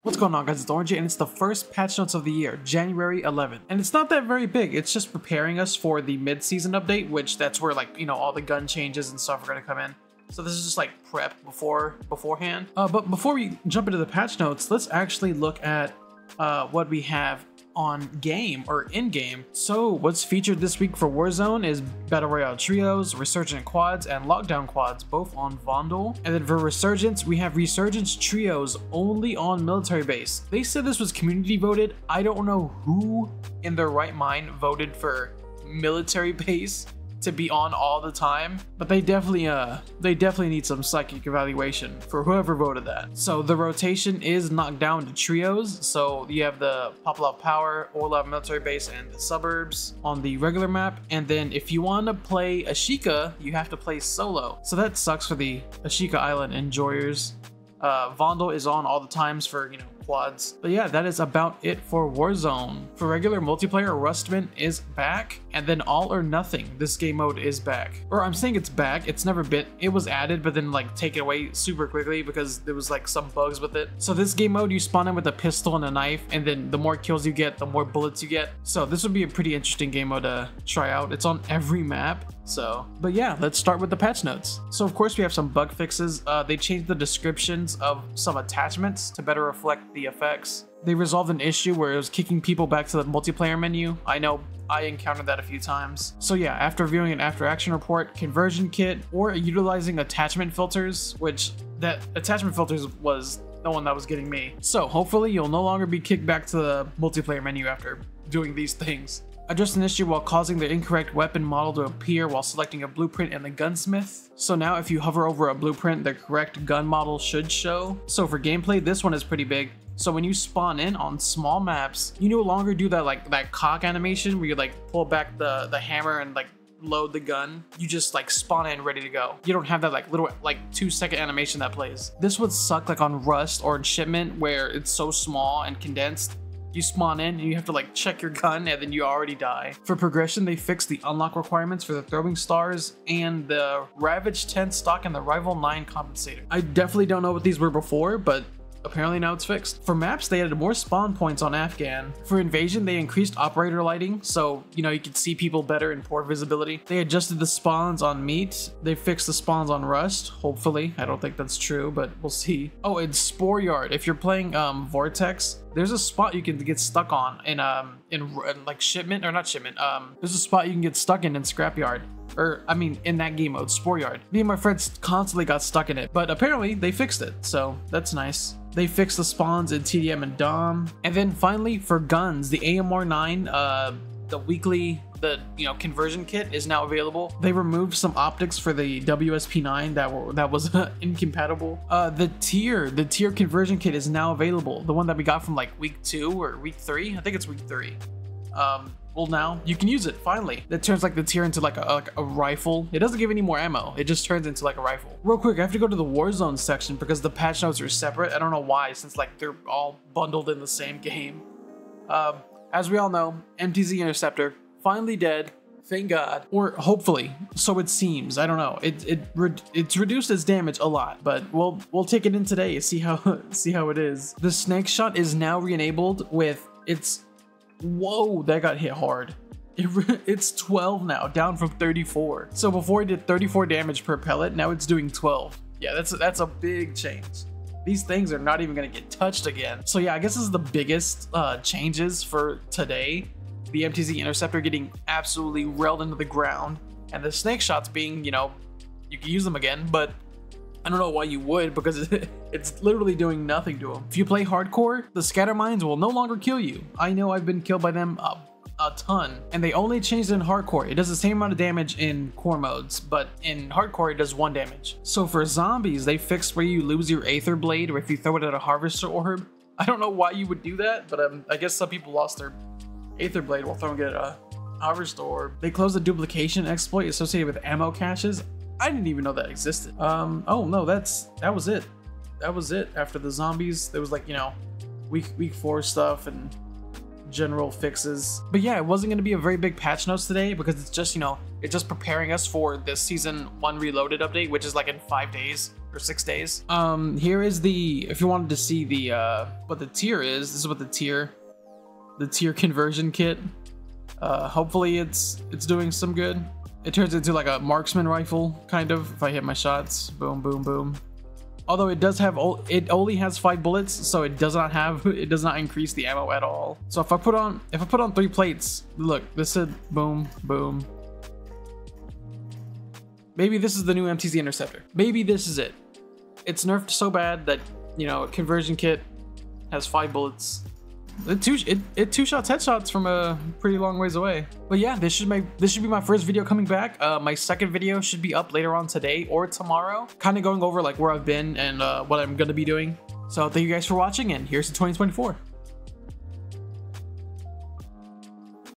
What's going on, guys? It's Orangey, and it's the first patch notes of the year, January 11th. And it's not that very big. It's just preparing us for the mid-season update, which that's where, like, you know, all the gun changes and stuff are going to come in. So this is just like prep beforehand. But before we jump into the patch notes, let's actually look at what we have on game or in-game. So what's featured this week for Warzone is Battle Royale Trios, Resurgent Quads, and Lockdown Quads, both on Vondel. And then for Resurgence, we have Resurgence Trios only on Military Base. They said this was community voted. I don't know who in their right mind voted for Military Base to be on all the time, but they definitely need some psychic evaluation for whoever voted that. So the rotation is knocked down to trios. So you have the Popolov Power, Orlov Military Base, and the Suburbs on the regular map. And then if you want to play Ashika, you have to play solo. So that sucks for the Ashika Island enjoyers. Vondel is on all the times for, you know, quads. But yeah, that is about it for Warzone. For regular multiplayer, Rustman is back, and then All or Nothing, this game mode is back. Or I'm saying it's back, it's never been, it was added but then like taken away super quickly because there was like some bugs with it. So this game mode, you spawn in with a pistol and a knife, and then the more kills you get, the more bullets you get. So this would be a pretty interesting game mode to try out. It's on every map. So, but yeah, let's start with the patch notes. So of course we have some bug fixes. They changed the descriptions of some attachments to better reflect the effects. They resolved an issue where it was kicking people back to the multiplayer menu. I know I encountered that a few times. So yeah, after viewing an after action report, conversion kit, or utilizing attachment filters, which that attachment filters was the one that was getting me. So hopefully you'll no longer be kicked back to the multiplayer menu after doing these things. Addressed an issue while causing the incorrect weapon model to appear while selecting a blueprint in the gunsmith. So now if you hover over a blueprint, the correct gun model should show. So for gameplay, this one is pretty big. So when you spawn in on small maps, you no longer do that cock animation where you like pull back the hammer and like load the gun. You just like spawn in ready to go. You don't have that like little like 2-second animation that plays. This would suck like on Rust or in Shipment where it's so small and condensed. You spawn in and you have to like check your gun and then you already die. For progression, they fixed the unlock requirements for the throwing stars and the Ravage 10 stock and the Rival 9 compensator. I definitely don't know what these were before, but apparently now it's fixed. For maps, they added more spawn points on Afghan. For invasion, they increased operator lighting, so you know you could see people better in poor visibility. They adjusted the spawns on meat. They fixed the spawns on Rust, hopefully. I don't think that's true, but we'll see. Oh, it's Spore Yard. If you're playing Vortex, there's a spot you can get stuck on in like Shipment, or not Shipment. There's a spot you can get stuck in Scrapyard. Or, I mean, in that game mode, Spore Yard. Me and my friends constantly got stuck in it, but apparently they fixed it, so that's nice. They fixed the spawns in TDM and DOM. And then finally, for guns, the AMR9, the weekly, conversion kit is now available. They removed some optics for the WSP9 that was incompatible. The tier conversion kit is now available. The one that we got from like week 2 or week 3. I think it's week 3. Well, now you can use it finally. That turns like the tier into like a rifle. It doesn't give any more ammo. It just turns into like a rifle. Real quick, I have to go to the Warzone section because the patch notes are separate. I don't know why, since like they're all bundled in the same game. As we all know, MTZ Interceptor finally dead. Thank God, or hopefully, so it seems. I don't know. It's reduced its damage a lot, but we'll take it in today and see how it is. The snake shot is now re-enabled with its. Whoa, that got hit hard. It's 12 now, down from 34. So before it did 34 damage per pellet, now it's doing 12. Yeah, that's a big change. These things are not even gonna get touched again. So yeah, I guess this is the biggest changes for today. The MTZ Interceptor getting absolutely railed into the ground, and the snake shots being, you know, you can use them again, but I don't know why you would, because it's literally doing nothing to them. If you play hardcore, the scatter mines will no longer kill you. I know I've been killed by them a ton, and they only changed in hardcore. It does the same amount of damage in core modes, but in hardcore it does 1 damage. So for zombies, they fixed where you lose your Aether Blade or if you throw it at a harvester orb. I don't know why you would do that, but I guess some people lost their Aether Blade while throwing it at a harvester orb. They closed the duplication exploit associated with ammo caches. I didn't even know that existed. Oh no, that was it. That was it. After the zombies, there was like, you know, week 4 stuff and general fixes. But yeah, it wasn't going to be a very big patch notes today because it's just, you know, it's just preparing us for this season 1 Reloaded update, which is like in 5 days. or 6 days. Here is the, if you wanted to see the what the tier is, this is what the tier conversion kit. Hopefully it's doing some good. It turns into like a marksman rifle, kind of, if I hit my shots. Boom, boom, boom. Although it does have, it only has 5 bullets, so it does not increase the ammo at all. So if I put on 3 plates, look, this said boom, boom. Maybe this is the new MTZ interceptor. Maybe this is it. It's nerfed so bad that, you know, a conversion kit has 5 bullets. It two shots headshots from a pretty long ways away. But yeah, this should be my first video coming back. My second video should be up later on today or tomorrow, kind of going over like where I've been and what I'm gonna be doing. So thank you guys for watching, and here's to 2024.